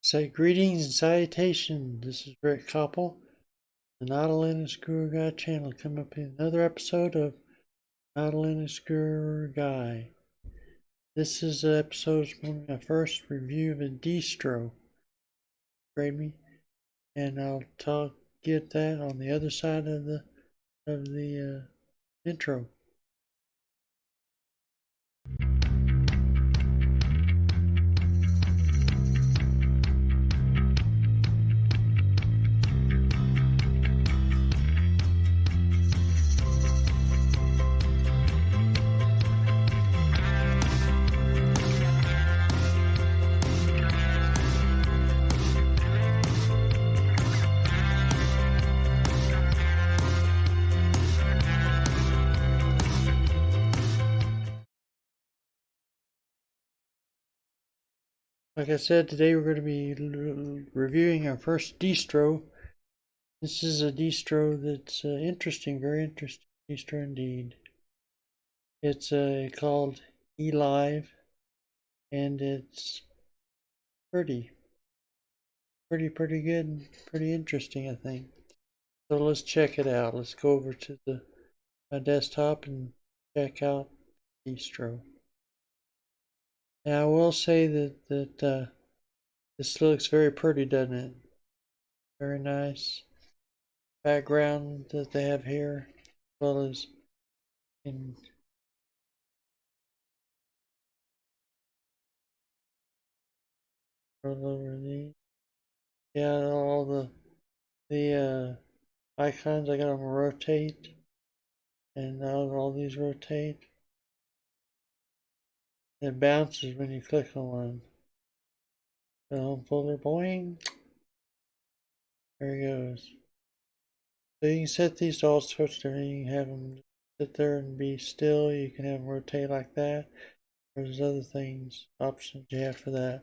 Say greetings and salutations. This is Rick Koppel, the Not a Linux Guru Guy channel. Come up in another episode of Not a Linux Guru Guy. This is the episode from my first review of a distro. Grade me, and I'll get that on the other side of the intro. Like I said, today we're going to be reviewing our first distro. This is a distro that's interesting, very interesting distro indeed. It's called Elive, and it's pretty good and pretty interesting, I think. So let's check it out. Let's go over to my desktop and check out distro. Now I will say that this looks very pretty, doesn't it? Very nice background that they have here, as well as in all over the all the icons. I got them rotate, and all these rotate. It bounces when you click on one. The home folder, boing. There he goes. So you can set these to all sorts of different. You can have them sit there and be still. You can have them rotate like that. There's other things, options you have for that.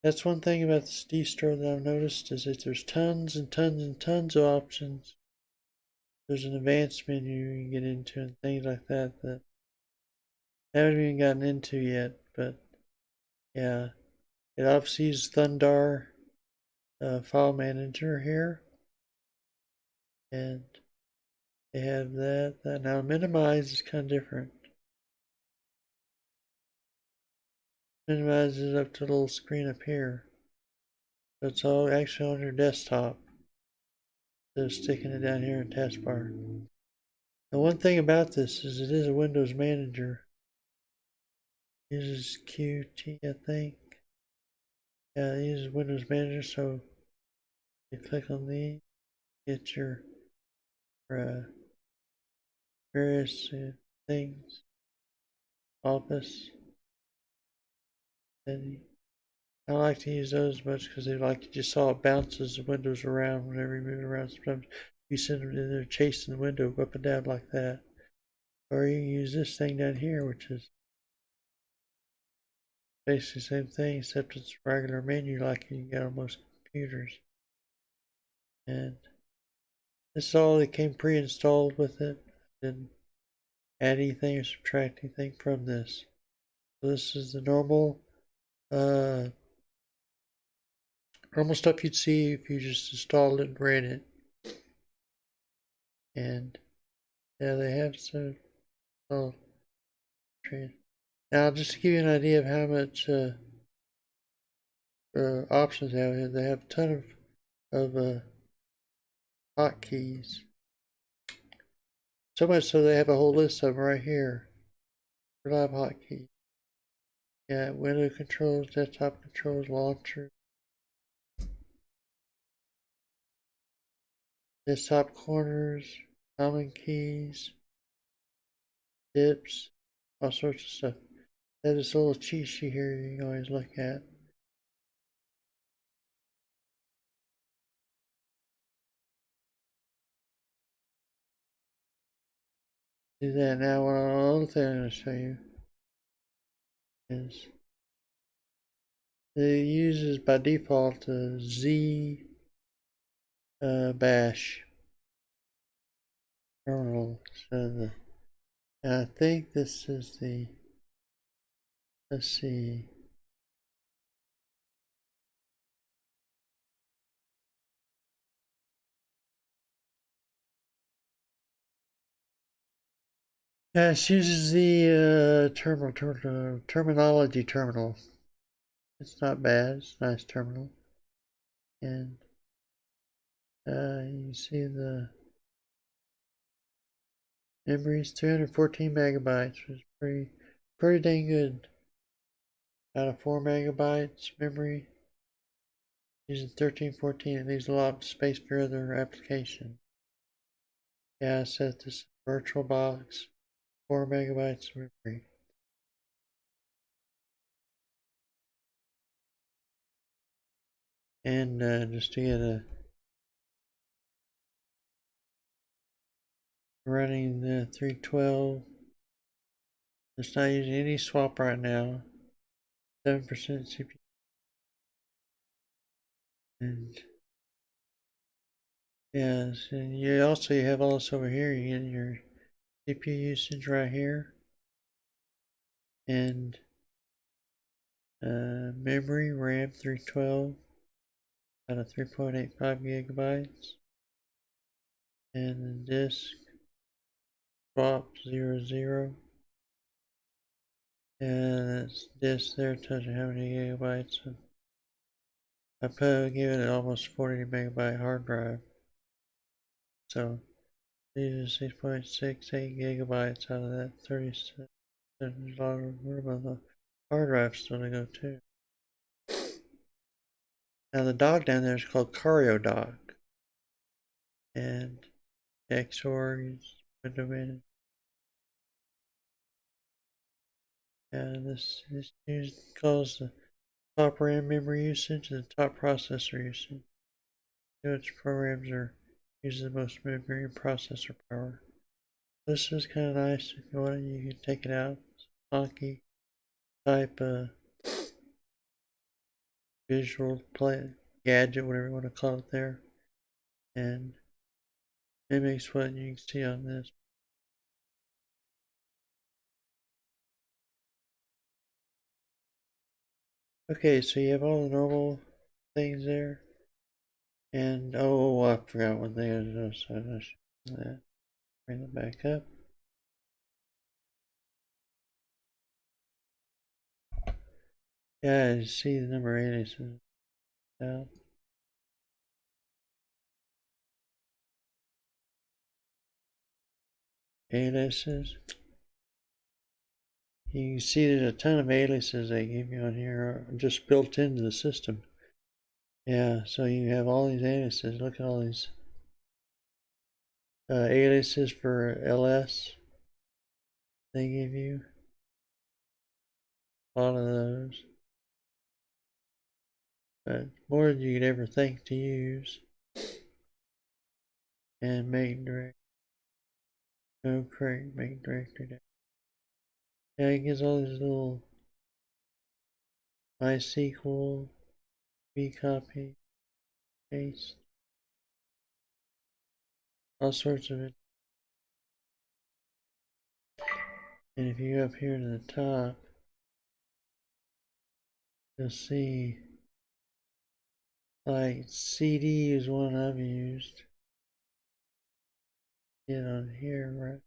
That's one thing about this distro that I've noticed is that there's tons and tons and tons of options. There's an advanced menu you can get into and things like that that I haven't even gotten into yet. But yeah, it obviously uses Thundar file manager here, and they have that. Now minimize is kind of different. Minimize it up to the little screen up here. So it's all actually on your desktop. Instead of sticking it down here in taskbar. The one thing about this is it is a Windows manager. It uses Qt, I think. Yeah, it uses Windows manager, so you click on these, get your various things. Office. And I like to use those much because they like you just saw it bounces the windows around whenever you move it around. Sometimes you send them in there chasing the window up and down like that. Or you can use this thing down here, which is basically the same thing, except it's a regular menu like you get on most computers. And this is all that came pre-installed with it. Didn't add anything or subtract anything from this. So this is the normal stuff you'd see if you just installed it and ran it. And yeah, they have some now just to give you an idea of how much options they have, they have a ton of hotkeys. So much so they have a whole list of them right here. Live hotkeys. Yeah, window controls, desktop controls, launcher, desktop corners, common keys, dips, all sorts of stuff. They have this little cheat sheet here you can always look at. Do that now. One other thing I'm going to show you is it uses by default Z bash terminal. So I think this is let's see. Yeah, she uses the terminology terminal. It's not bad. It's a nice terminal. And you see the memory is 314 megabytes, which is pretty dang good. Out of 4 megabytes memory, using 1314, it leaves a lot of space for other applications. Yeah, I set this virtual box, 4 megabytes of memory. And just to get a running the 312, it's not using any swap right now. 7% CPU. And yes, and you also have all this over here. You get your CPU usage right here, and memory RAM 312 out of 3.85 gigabytes, and disk swap 00, and it's disk there tells you how many gigabytes. And I probably give it almost 40 megabyte hard drive, so these are 6.68 gigabytes out of that 37. There's a lot of room on the hard drive still to go too. Now the dock down there is called Cario dock, and Xorg is window management. And this calls the top RAM memory usage and the top processor usage. Which programs are using the most memory and processor power. This is kind of nice. If you want it, you can take it out. It's a funky type visual play gadget, whatever you want to call it there, and mimics what you can see on this. Okay, so you have all the normal things there. And oh, I forgot one thing I was going to bring it back up. Yeah, you see the number 80 out. Aliases. You can see there's a ton of aliases they give you on here, just built into the system. Yeah, so you have all these aliases. Look at all these aliases for LS they give you. A lot of those. But more than you could ever think to use. And make direct. No, correct, make directory. Yeah, it gives all these little MySQL, copy, paste, all sorts of it. And if you go up here to the top, you'll see like CD is one I've used. Get on here right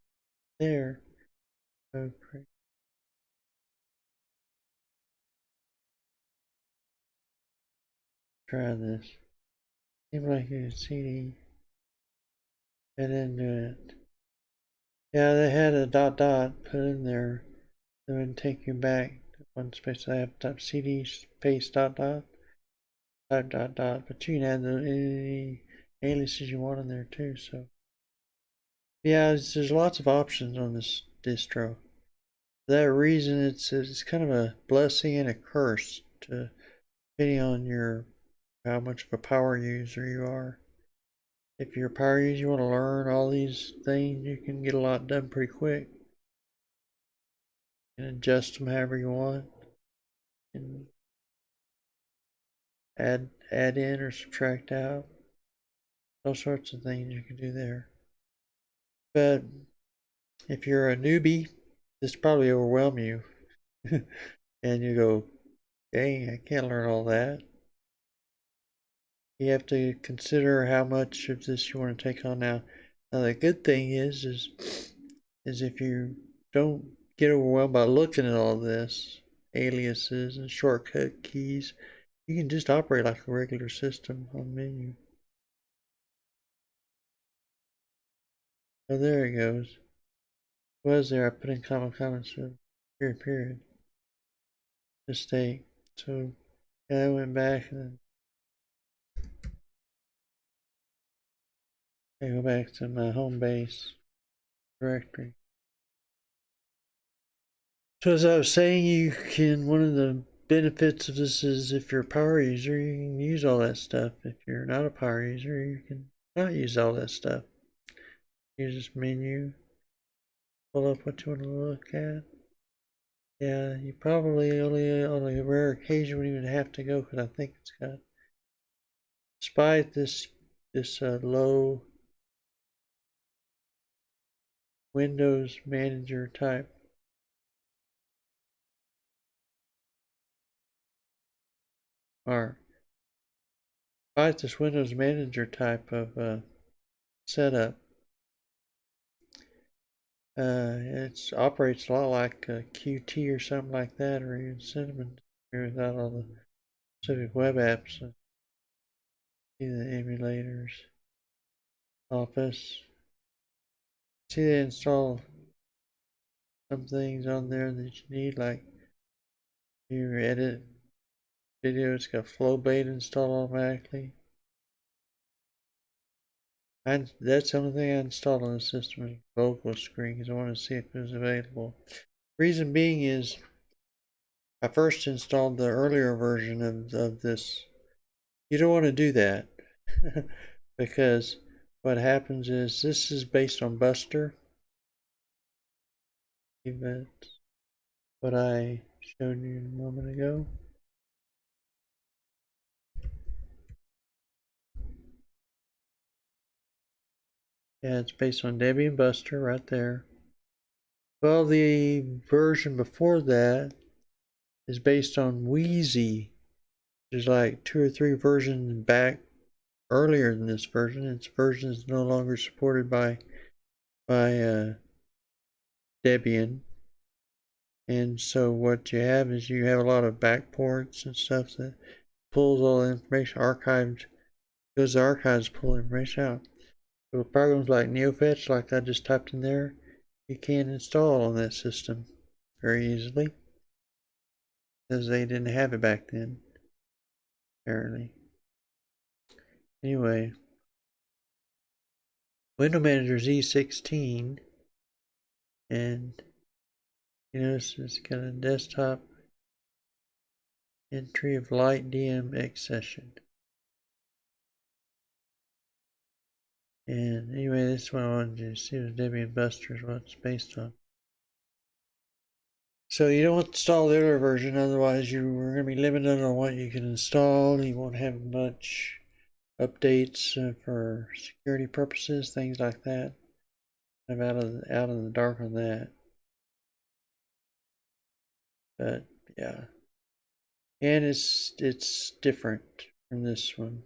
there. Okay. Try this. Seems like you CD. I didn't do it. Yeah, they had a dot dot put in there. It would take you back to one space. I have type CD space dot dot type dot dot. But you can add any aliases you want in there too. So yeah, there's lots of options on this distro. For that reason, it's kind of a blessing and a curse to depending on your how much of a power user you are. If you're a power user, you want to learn all these things, you can get a lot done pretty quick. And adjust them however you want, and add in or subtract out. All sorts of things you can do there. But if you're a newbie, this probably overwhelm you, and you go, "Dang, I can't learn all that." You have to consider how much of this you want to take on now. Now the good thing is if you don't get overwhelmed by looking at all this aliases and shortcut keys. You can just operate like a regular system on the menu. Oh, there it goes. Was there? I put in comments period. Mistake. So yeah, I went back and I go back to my home base directory. So as I was saying, one of the benefits of this is if you're a power user, you can use all that stuff. If you're not a power user, you can not use all that stuff. Use this menu, pull up what you want to look at. Yeah, you probably only on a rare occasion would even have to go because I think it's got, despite this low Windows Manager type. Or despite this Windows Manager type of setup, it operates a lot like Qt or something like that, or even Cinnamon, without all the specific web apps. See the emulators, Office. See they install some things on there that you need, like you edit video, it's got Flowblade installed automatically. That's the only thing I installed on the system is vocal screen because I wanted to see if it was available. Reason being is I first installed the earlier version of this. You don't want to do that because what happens is this is based on Buster events, what I showed you a moment ago. Yeah, it's based on Debian Buster right there. Well, the version before that is based on Wheezy. There's like 2 or 3 versions back earlier than this version. Its version is no longer supported by Debian. And so what you have is you have a lot of backports and stuff that pulls all the information archived, goes to archives, pull information out. So programs like NeoFetch, like I just typed in there, you can install on that system very easily because they didn't have it back then, apparently. Anyway, Window Manager Z16, and you notice it's got a desktop entry of light DM session. And anyway, this is what I wanted you to see was Debian Buster is what it's based on. So you don't want to install the earlier version, otherwise you are going to be limited on what you can install. You won't have much updates for security purposes, things like that. I'm out of the dark on that. But yeah, and it's different from this one.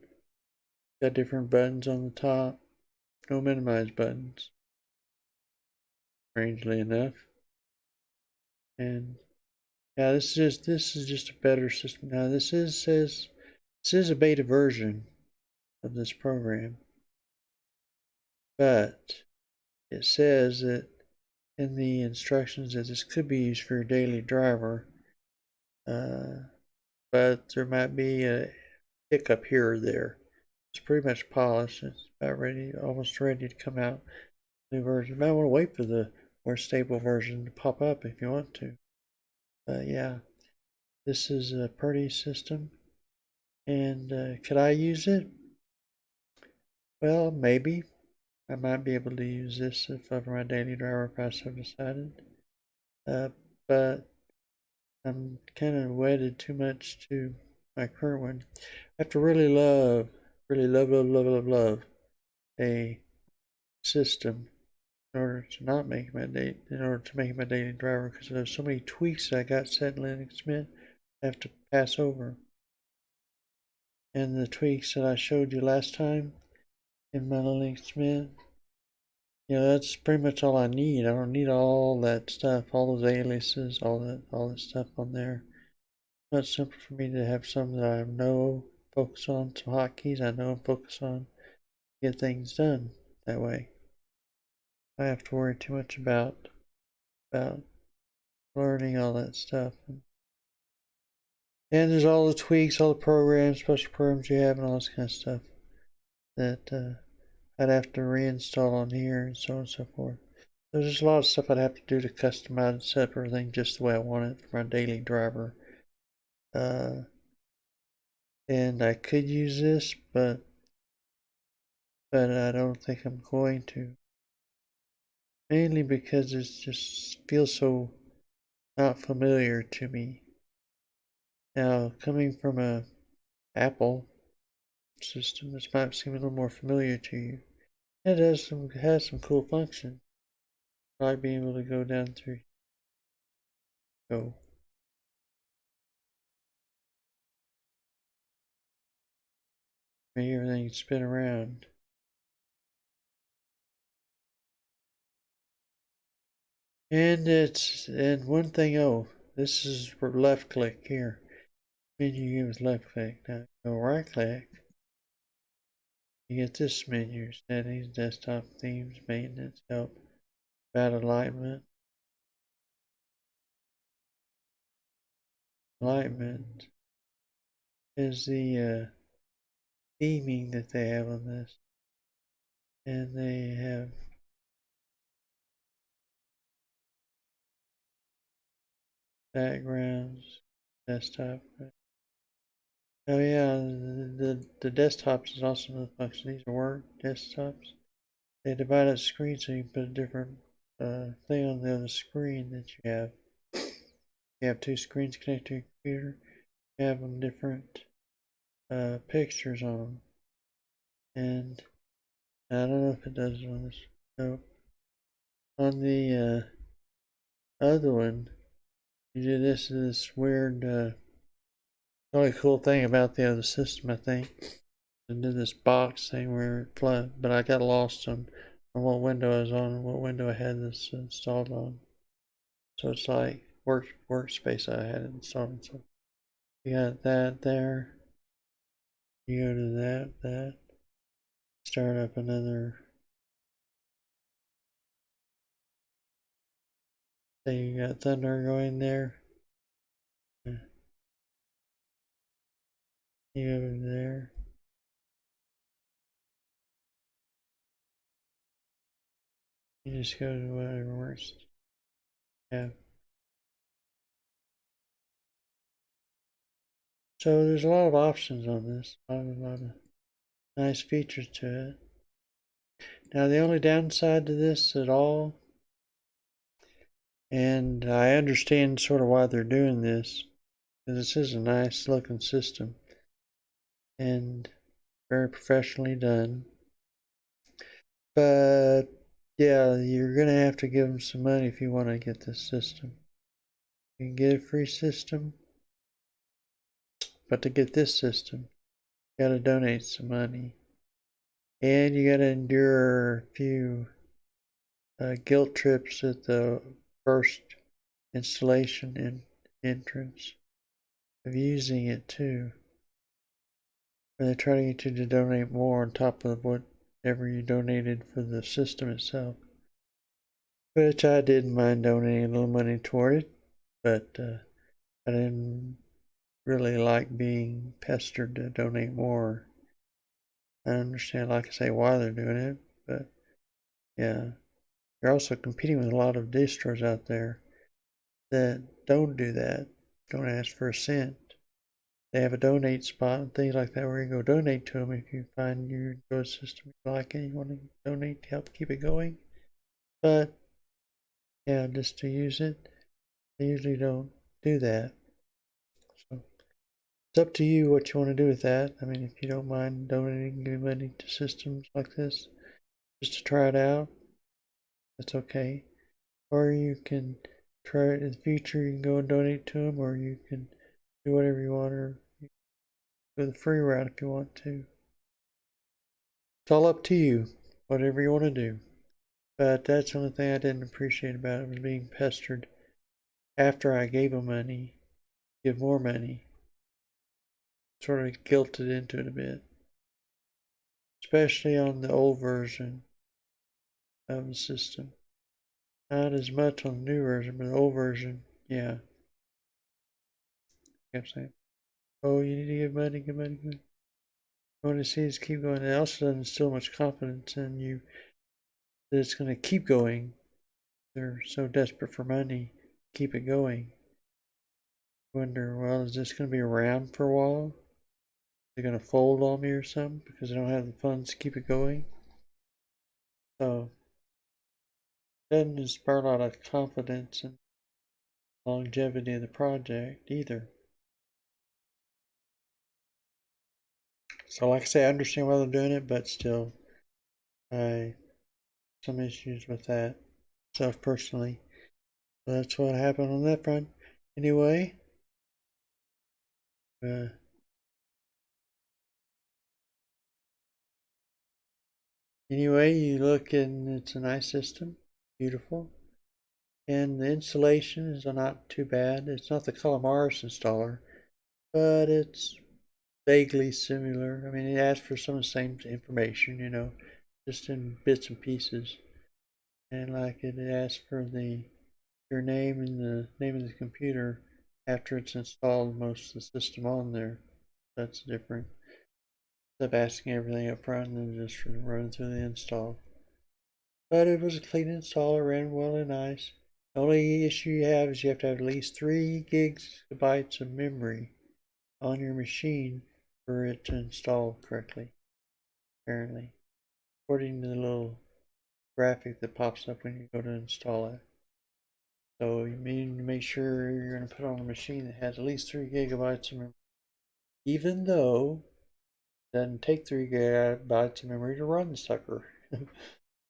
Got different buttons on the top. No minimize buttons, strangely enough. And yeah, this is just a better system. Now this is a beta version of this program, but it says that in the instructions that this could be used for your daily driver, but there might be a hiccup here or there. It's pretty much polished. It's about ready, almost ready to come out. New version. You might want to wait for the more stable version to pop up if you want to. But yeah, this is a pretty system. And could I use it? Well, maybe. I might be able to use this if over my daily driver if I so decided. But I'm kind of wedded too much to my current one. I have to really love a system in order to not make my in order to make my daily driver because there's so many tweaks I got set in Linux Mint I have to pass over. And the tweaks that I showed you last time in my Linux Mint that's pretty much all I need. I don't need all that stuff, all those aliases, all that stuff on there. Much simpler for me to have some that I know focus on some hotkeys. I know and focus on get things done that way. I don't have to worry too much about learning all that stuff. And there's all the tweaks, all the programs, special programs you have, and all this kind of stuff that I'd have to reinstall on here and so on and so forth. So there's a lot of stuff I'd have to do to customize and set up everything just the way I want it for my daily driver. And I could use this, but I don't think I'm going to. Mainly because it just feels so not familiar to me. Now, coming from a Apple system, this might seem a little more familiar to you. It has some cool functions, like being able to go down through, go, make everything spin around. And one thing, oh, this is for left click here. Menu gives left click. Now go right click. You get this menu: settings, desktop themes, maintenance, help, about alignment. Alignment is the theming that they have on this, and they have backgrounds, desktop. Oh yeah, the desktops is also another function. These are work desktops. They divide up screen so you can put a different thing on the other screen that you have. You have two screens connected to your computer. You have them different pictures on them, and I don't know if it does on this. No, on the other one, you do this weird. Only cool thing about the other system, I think, and did this box thing where it flooded, but I got lost on what window I was on and what window I had this installed on. So it's like workspace I had it installed. So you got that there. You go to that. Start up another. Say you got Thunder going there. You go there. You just go to whatever works. Yeah. So there's a lot of options on this. A lot of nice features to it. Now the only downside to this at all, and I understand sort of why they're doing this, because this is a nice looking system and very professionally done. But yeah, you're gonna have to give them some money if you want to get this system. You can get a free system, but to get this system, you gotta donate some money. And you gotta endure a few guilt trips at the first installation and entrance of using it too. Where they try to get you to donate more on top of whatever you donated for the system itself. Which I didn't mind donating a little money toward it, but I didn't really like being pestered to donate more. I understand, like I say, why they're doing it, but yeah. You're also competing with a lot of distros out there that don't do that, don't ask for a cent. They have a donate spot and things like that where you go donate to them if you find your enjoy system you like and you want to donate to help keep it going. But yeah, just to use it, they usually don't do that. So it's up to you what you want to do with that. I mean, if you don't mind donating your money to systems like this just to try it out, that's okay. Or you can try it in the future. You can go and donate to them, or you can do whatever you want, or go the free route if you want to. It's all up to you, whatever you want to do. But that's the only thing I didn't appreciate about it, was being pestered after I gave him money, give more money. Sort of guilted into it a bit, especially on the old version of the system. Not as much on the new version, but the old version, yeah. I kept saying, oh, you need to give money, give money, give money. I want to see us keep going. It also doesn't instill much confidence in you that it's going to keep going. They're so desperate for money, keep it going. Wonder, well, is this going to be around for a while? They're going to fold on me or something because they don't have the funds to keep it going. So, it doesn't inspire a lot of confidence in the longevity of the project either. So, like I say, I understand why they're doing it, but still, I some issues with that stuff personally. So that's what happened on that front. Anyway, uh, you look and it's a nice system, beautiful, and the installation is not too bad. It's not the Calamaris installer, but it's vaguely similar. I mean, it asks for some of the same information, just in bits and pieces, and like it asks for the your name and the name of the computer after it's installed most of the system on there. That's different. Instead of asking everything up front and then just running through the install. But it was a clean install, it ran well and nice. The only issue you have is you have to have at least 3 gigabytes of memory on your machine for it to install correctly, apparently. According to the little graphic that pops up when you go to install it. So you need to make sure you're going to put on a machine that has at least 3 gigabytes of memory. Even though it doesn't take 3 gigabytes of memory to run the sucker.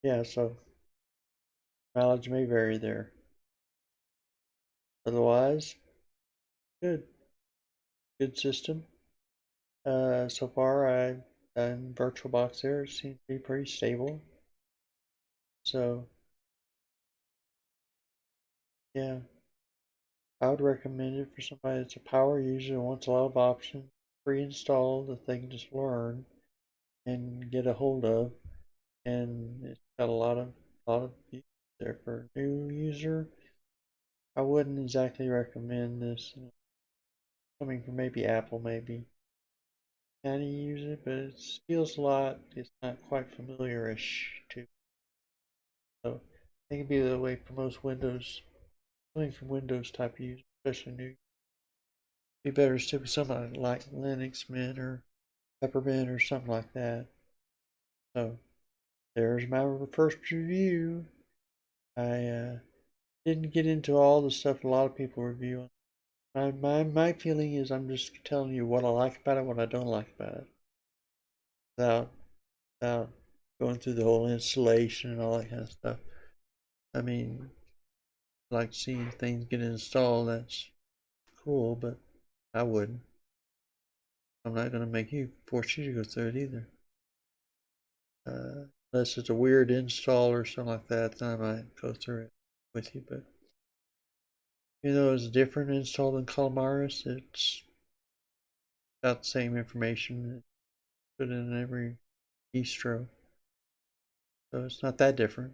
Yeah, so mileage may vary there. Otherwise, good. Good system. So far, I've done VirtualBox there. It seems to be pretty stable. So, yeah, I would recommend it for somebody that's a power user and wants a lot of options, pre-installed that they can just learn and get a hold of. And it's got a lot of use there for a new user. I wouldn't exactly recommend this. Coming from maybe Apple, maybe. Can you use it? But it feels a lot. It's not quite familiar-ish to. So I think it'd be the way for most Windows, coming from Windows type users, especially new. Be better to stick with something like Linux Mint or Peppermint or something like that. So there's my first review. I didn't get into all the stuff a lot of people review. My feeling is I'm just telling you what I like about it, what I don't like about it, without without going through the whole installation and all that kind of stuff. I mean, like seeing things get installed, that's cool, but I wouldn't. I'm not going to make you force you to go through it either. Unless it's a weird install or something like that, then I might go through it with you. But it's a different install than Calamaris, it's got the same information put in every distro. So it's not that different.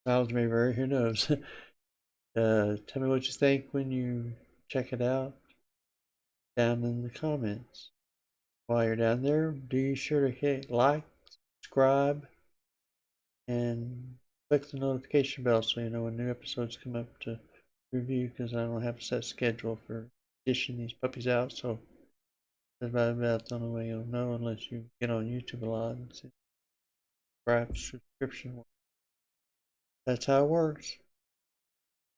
Miles may vary, who knows? Tell me what you think when you check it out down in the comments. While you're down there, be sure to hit like, subscribe, and click the notification bell so you know when new episodes come up to review, because I don't have a set schedule for dishing these puppies out. So that's about the only way you'll know, unless you get on YouTube a lot and see subscription. That's how it works.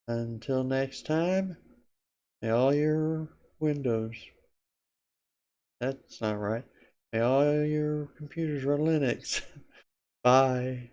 Until next time, may all your windows, that's not right, may all your computers run Linux. Bye.